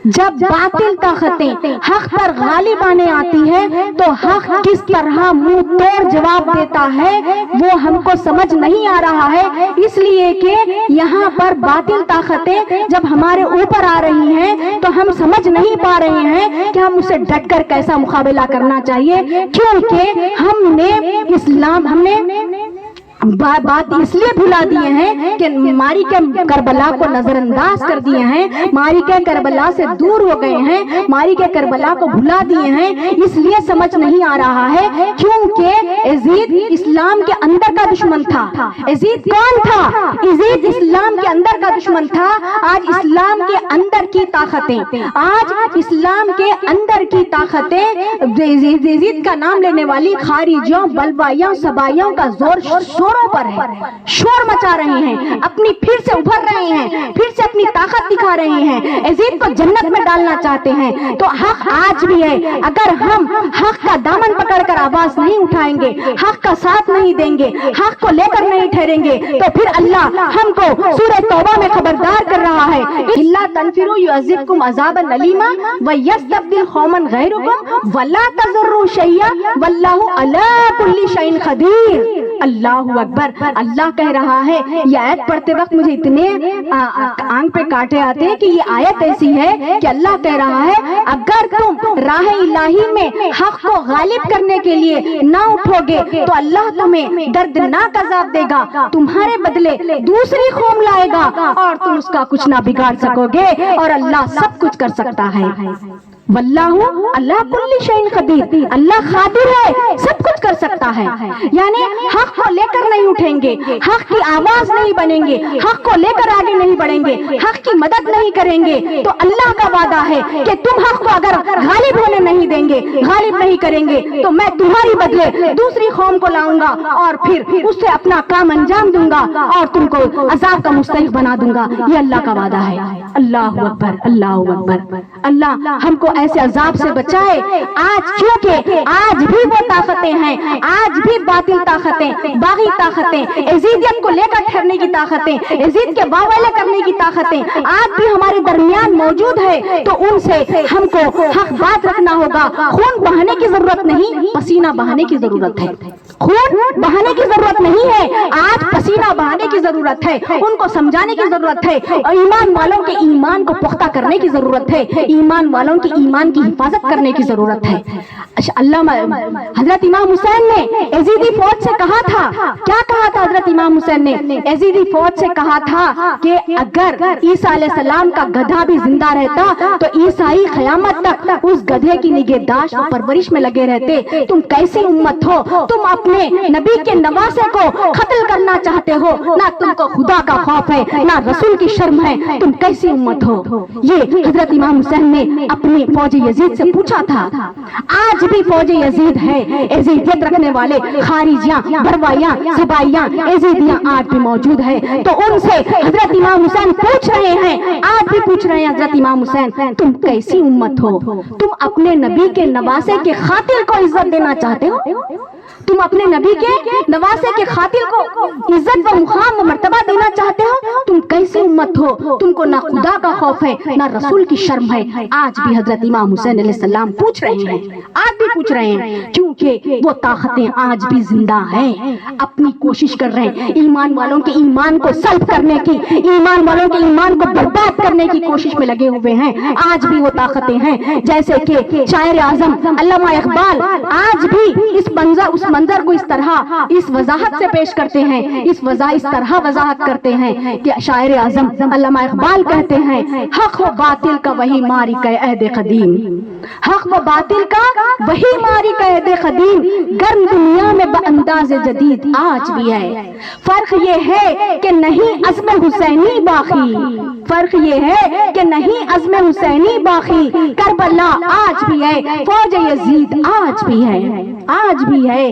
جب باطل طاقتیں حق پر غالب آنے آتی ہے تو حق کس طرح منہ توڑ جواب دیتا ہے وہ ہم کو سمجھ نہیں آ رہا ہے، اس لیے کہ یہاں پر باطل طاقتیں جب ہمارے اوپر آ رہی ہیں تو ہم سمجھ نہیں پا رہے ہیں کہ ہم اسے ڈٹ کر کیسا مقابلہ کرنا چاہیے، کیونکہ ہم نے بات اس لیے بھلا دیے ہیں کہ ماری کے کربلا کو نظر انداز کر دیے ہیں، ماری کے کربلا سے دور ہو گئے ہیں، ماری کے کربلا کو بھلا دیے ہیں، اس لیے سمجھ نہیں آ رہا ہے کیونکہ یزید اسلام کے اندر کا دشمن تھا۔ یزید کون تھا؟ یزید اسلام کے اندر کا دشمن تھا۔ آج اسلام کے اندر کی طاقتیں، آج اسلام کے اندر کی طاقتیں یزید کا نام لینے والی خارجیوں، بلبائیوں، سبائیوں کا زور پر ہے، شور مچا رہے ہیں، اپنی پھر سے ابھر رہے ہیں، پھر سے اپنی طاقت دکھا رہے ہیں، یزید کو جنت میں ڈالنا چاہتے ہیں۔ تو حق آج بھی ہے، اگر ہم حق کا دامن پکڑ کر آواز نہیں اٹھائیں گے، حق کا ساتھ نہیں دیں گے، حق کو لے کر نہیں ٹھہریں گے تو پھر اللہ ہم کو سورہ توبہ میں خبردار کر رہا ہے، الا تنفروا يعذبكم عذابا الیما ويستبدل قوما غیرکم ولا تضروا شیئا واللہ علی کل شیء قدیر۔ اللہ اکبر، اللہ کہہ رہا ہے، یہ آیت پڑھتے وقت مجھے اتنے آنکھ پہ کاٹے آتے ہیں کہ یہ آیت ایسی ہے کہ اللہ کہہ رہا ہے اگر تم راہ الہی میں حق کو غالب کرنے کے لیے نہ اٹھو گے تو اللہ تمہیں دردناک عذاب دے گا، تمہارے بدلے دوسری قوم لائے گا اور تم اس کا کچھ نہ بگاڑ سکو گے، اور اللہ سب کچھ کر سکتا ہے۔ واللہ اللہ کل شیء قدیر، اللہ قادر ہے، سب کچھ کر سکتا ہے۔ یعنی حق کو لے کر نہیں اٹھیں گے، حق کی آواز نہیں بنیں گے، حق کو لے کر آگے نہیں بڑھیں گے، حق کی مدد نہیں کریں گے تو اللہ کا وعدہ ہے کہ تم حق کو اگر غالب ہونے نہیں دیں گے، غالب نہیں کریں گے تو میں تمہاری بدلے دوسری قوم کو لاؤں گا اور پھر اس سے اپنا کام انجام دوں گا اور تم کو عذاب کا مستحق بنا دوں گا، یہ اللہ کا وعدہ ہے۔ اللہ اکبر، اللہ اکبر، اللہ ہم کو ایسے عذاب سے بچائے۔ آج کیونکہ آج بھی وہ طاقتیں ہیں، آج بھی باطل طاقتیں، باغی طاقتیں، یزیدیت کو لے کر ٹھہرنے کی طاقتیں، یزید کے باولے کرنے کی طاقتیں آج بھی ہمارے درمیان موجود ہے، تو ان سے ہم کو حق بات رکھنا ہوگا۔ خون بہانے کی ضرورت نہیں، پسینہ بہانے کی ضرورت ہے، خون بہانے کی ضرورت نہیں ہے، آج پسینہ بہانے کی ضرورت ہے، ان کو سمجھانے کی ضرورت ہے، اور ایمان والوں کے ایمان کو پختہ کرنے کی ضرورت ہے، ایمان والوں کے ایمان کی حفاظت کرنے کی ضرورت ہے۔ اللہ حضرت امام حسین نے یزیدی فوج سے کہا تھا، کیا کہا تھا حضرت امام حسین نے؟ یزیدی فوج سے کہا تھا کہ اگر عیسیٰ علیہ السلام کا گدھا بھی زندہ رہتا تو عیسائی قیامت تک اس گدھے کی نگہداشت اور پرورش میں لگے رہتے۔ تم کیسی امت ہو، تم اپنے نبی کے نواسے کو قتل کرنا چاہتے ہو، نہ تم کو خدا کا خوف ہے نہ رسول کی شرم ہے، تم کیسی امت ہو؟ یہ حضرت امام حسین نے اپنی فوج یزید سے پوچھا تھا۔ آج بھی فوج یزید ہے، یزیدیت رکھنے والے خارجیاں، بروائیاں، سبائیاں، یزیدیاں آج بھی موجود ہے، تو ان سے حضرت امام حسین پوچھ رہے ہیں، آج بھی پوچھ رہے ہیں حضرت امام حسین تم کیسی امت ہو؟ تم اپنے نبی کے نواسے کے قاتل کو عزت دینا چاہتے ہو؟ تم اپنے نبی کے نواسے کے قاتل کو عزت و مقام و مرتبہ دینا چاہتے ہو؟ تم کیسی امت ہو؟ تم کو نہ خدا کا خوف ہے نہ رسول کی شرم ہے۔ آج بھی حضرت امام حسین علیہ السلام پوچھ رہے ہیں، آج بھی پوچھ رہے ہیں، کیونکہ وہ طاقتیں آج بھی زندہ ہیں، اپنی کوشش کر رہے ہیں ایمان والوں کے ایمان کو سلب کرنے کی، ایمان والوں کے ایمان کو برباد کرنے کی کوشش میں لگے ہوئے ہیں۔ آج بھی وہ طاقتیں ہیں، جیسے کہ شاعر اعظم علامہ اقبال آج بھی اس منظر کو اس طرح اس وضاحت سے پیش کرتے ہیں، اس طرح وضاحت کرتے ہیں کہ شاعر اعظم علامہ اقبال کہتے ہیں حق و باطل کا وہی ماری کا عہد قدیم، حق و باطل کا وہی ماری کا عہد قدیم، گرم دنیا میں بانداز جدید آج بھی ہے۔ فرق یہ ہے کہ نہیں عزم حسینی باقی، فرق یہ ہے کہ نہیں عزم حسینی باقی، کربلا آج بھی ہے، فوج یزید آج بھی ہے، آج بھی ہے،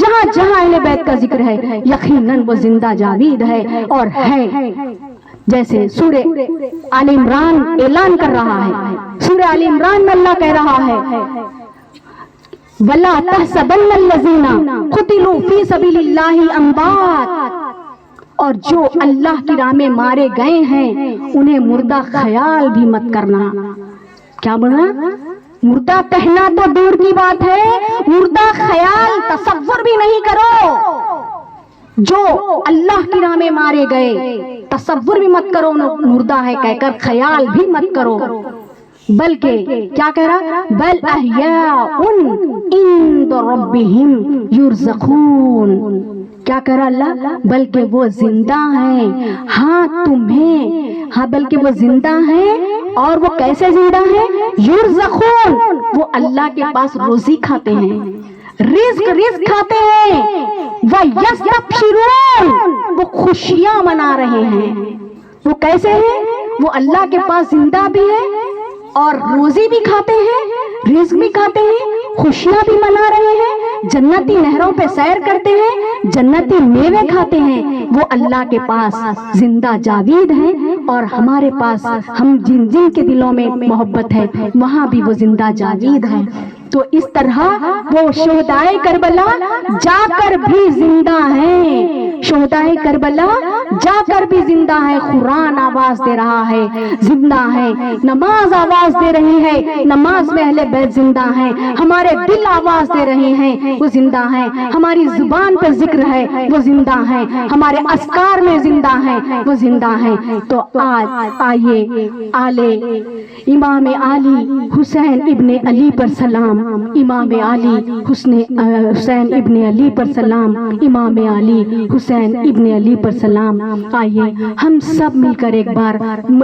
جہاں جہاں اہل بیت کا ذکر ہے یقیناً وہ زندہ جاوید ہے اور ہے. جیسے سورہ آل عمران اعلان کر رہا ہے، سورہ آل عمران میں اللہ کہہ رہا ہے وَلَا تَحْسَبَنَّ الَّذِينَ قُتِلُوا فِي سَبِيلِ اللَّهِ أَمْوَاتٌ، اور جو اللہ کی راہ میں مارے گئے ہیں انہیں مردہ خیال بھی مت کرنا. کیا بولنا؟ مردہ کہنا تو دور کی بات ہے، مردہ خیال تصور بھی نہیں کرو. جو اللہ کی راہ میں مارے گئے تصور بھی مت کرو مردہ ہے کہہ کر، خیال بھی مت کرو. بلکہ کیا کہہ رہا؟ بل احیاء عند ربہم یرزقون. کیا کہہ رہا اللہ؟ بلکہ وہ زندہ ہیں. ہاں تمہیں، ہاں بلکہ وہ زندہ ہیں. اور وہ کیسے زندہ ہیں؟ یرزقون، وہ اللہ کے پاس روزی کھاتے ہیں، رزق کھاتے ہیں. وَيَسْتَبْشِرُونَ، وہ خوشیاں منا رہے ہیں. وہ کیسے ہیں؟ وہ اللہ کے پاس زندہ بھی ہے اور روزی بھی کھاتے ہیں، رزق بھی کھاتے ہیں، خوشیاں بھی منا رہے ہیں، جنتی نہروں پہ سیر کرتے ہیں، جنتی میوے کھاتے ہیں. وہ اللہ کے پاس زندہ جاوید ہیں. اور ہمارے پاس، ہم جن جن کے دلوں میں محبت ہے وہاں بھی وہ زندہ جاوید ہیں. تو اس طرح وہ شہدائے کربلا جا کر بھی زندہ ہیں، شہدائے کربلا جا کر بھی زندہ ہے. قرآن آواز دے رہا ہے زندہ ہے، نماز آواز دے رہی ہے، نماز میں اہل بیت زندہ ہیں. ہمارے دل آواز دے رہے ہیں وہ زندہ ہیں، ہماری زبان پہ ذکر ہے وہ زندہ ہیں، ہمارے اذکار میں زندہ ہیں وہ زندہ ہیں. تو آج آئیے امام علی حسین ابن علی پر سلام، امام علی حسین ابن علی پر سلام، امام علی حسین ابن علی پر سلام. آئیے ہم سب مل کر ایک بار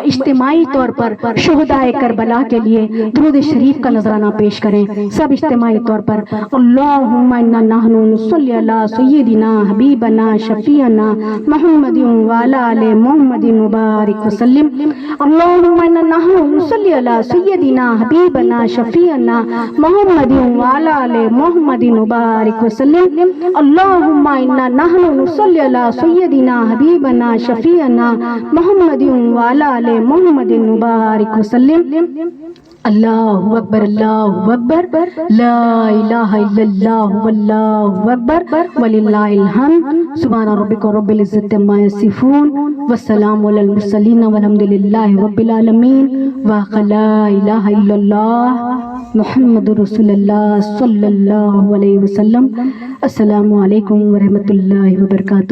اجتماعی طور پر شہدائے کربلا کے لیے درود شریف کا نذرانہ پیش کریں. سب اجتماعی طور پر اللہم انا نحن نصلی علی سیدنا حبیبنا شفیعنا محمد وعلی آل محمد مبارک وسلم. اللہم انا نحن نصلی علی سیدنا حبیبنا شفیعنا محمد وعلی آل محمد مبارک وسلم. اللہم انا نحن نصلی علی سیدنا حبیبنا شفیعنا محمد وعلی آل محمد مبارک وسلم. اللہ اکبر، اللہ اکبر، لا الہ الا اللہ واللہ اکبر وللہ الحمد. سبحان ربک رب العزت عما یصفون والسلام علی المرسلین والحمد للہ رب العالمین. ولا الہ الا اللہ محمد رسول اللہ صلی اللہ علیہ وسلم. السلام علیکم ورحمۃ اللہ وبرکاتہ.